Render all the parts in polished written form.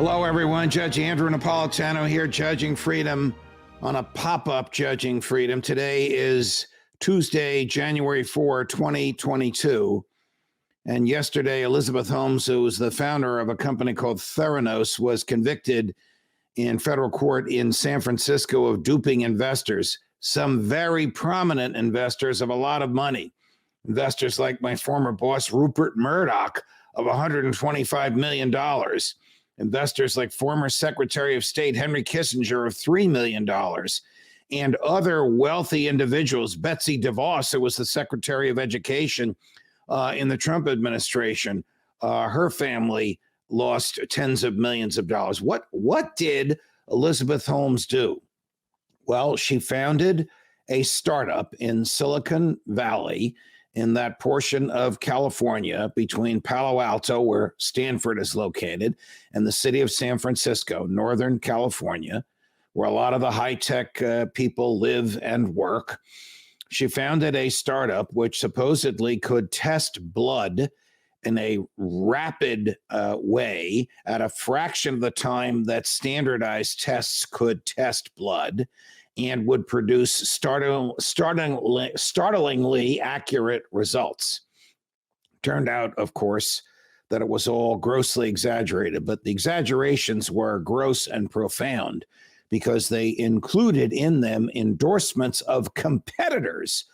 Hello, everyone. Judge Andrew Napolitano here, Judging Freedom on a pop-up Judging Freedom. Today is Tuesday, January 4, 2022. And yesterday, Elizabeth Holmes, who was the founder of a company called Theranos, was convicted in federal court in San Francisco of duping investors, some very prominent investors of a lot of money. Investors like my former boss, Rupert Murdoch, of $125 million. Investors like former Secretary of State Henry Kissinger of $3 million. And other wealthy individuals, Betsy DeVos, who was the Secretary of Education in the Trump administration, her family lost tens of millions of dollars. What did Elizabeth Holmes do? Well, she founded a startup in Silicon Valley, in that portion of California between Palo Alto, where Stanford is located, and the city of San Francisco, Northern California, where a lot of the high-tech people live and work. She founded a startup which supposedly could test blood in a rapid way at a fraction of the time that standardized tests could test blood, and would produce startlingly accurate results. Turned out, of course, that it was all grossly exaggerated, but the exaggerations were gross and profound because they included in them endorsements of competitors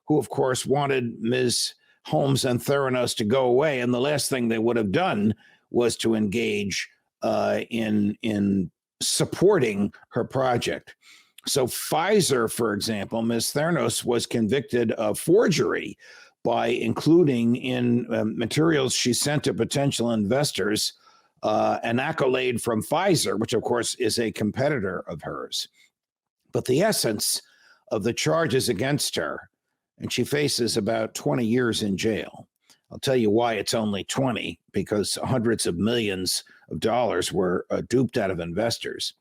who, of course, wanted Ms. Holmes and Theranos to go away. And the last thing they would have done was to engage in supporting her project. So Pfizer, for example, Ms. Theranos was convicted of forgery by including in materials she sent to potential investors an accolade from Pfizer, which of course is a competitor of hers. But the essence of the charges against her, and she faces about 20 years in jail. I'll tell you why it's only 20, because hundreds of millions of dollars were duped out of investors.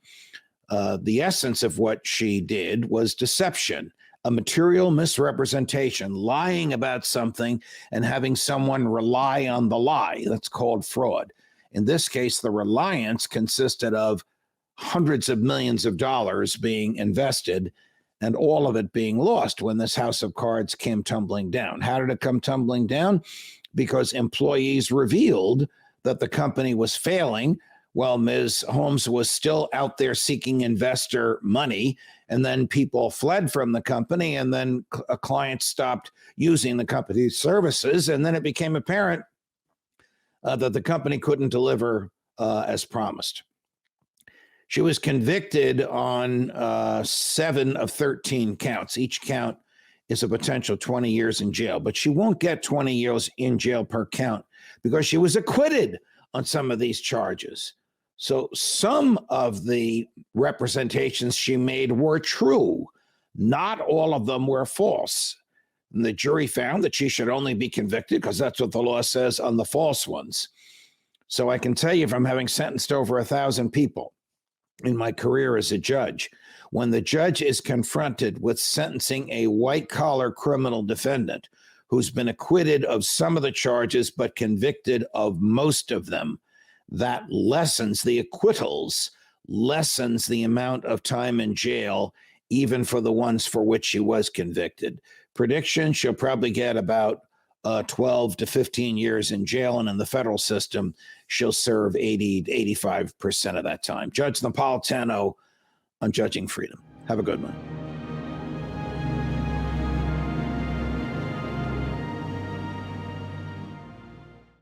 The essence of what she did was deception, a material misrepresentation, lying about something and having someone rely on the lie. That's called fraud. In this case, the reliance consisted of hundreds of millions of dollars being invested and all of it being lost when this house of cards came tumbling down. How did it come tumbling down? Because employees revealed that the company was failing while Ms. Holmes was still out there seeking investor money, and then people fled from the company, and then a client stopped using the company's services, and then it became apparent that the company couldn't deliver as promised. She was convicted on 7 of 13 counts. Each count is a potential 20 years in jail, but she won't get 20 years in jail per count because she was acquitted on some of these charges. So some of the representations she made were true. Not all of them were false. And the jury found that she should only be convicted, because that's what the law says, on the false ones. So I can tell you, from having sentenced over 1,000 people in my career as a judge, when the judge is confronted with sentencing a white-collar criminal defendant who's been acquitted of some of the charges but convicted of most of them, that lessens the acquittals, lessens the amount of time in jail, even for the ones for which she was convicted. Prediction, she'll probably get about 12 to 15 years in jail, and in the federal system, she'll serve 80 to 85% of that time. Judge Napolitano on Judging Freedom. Have a good one.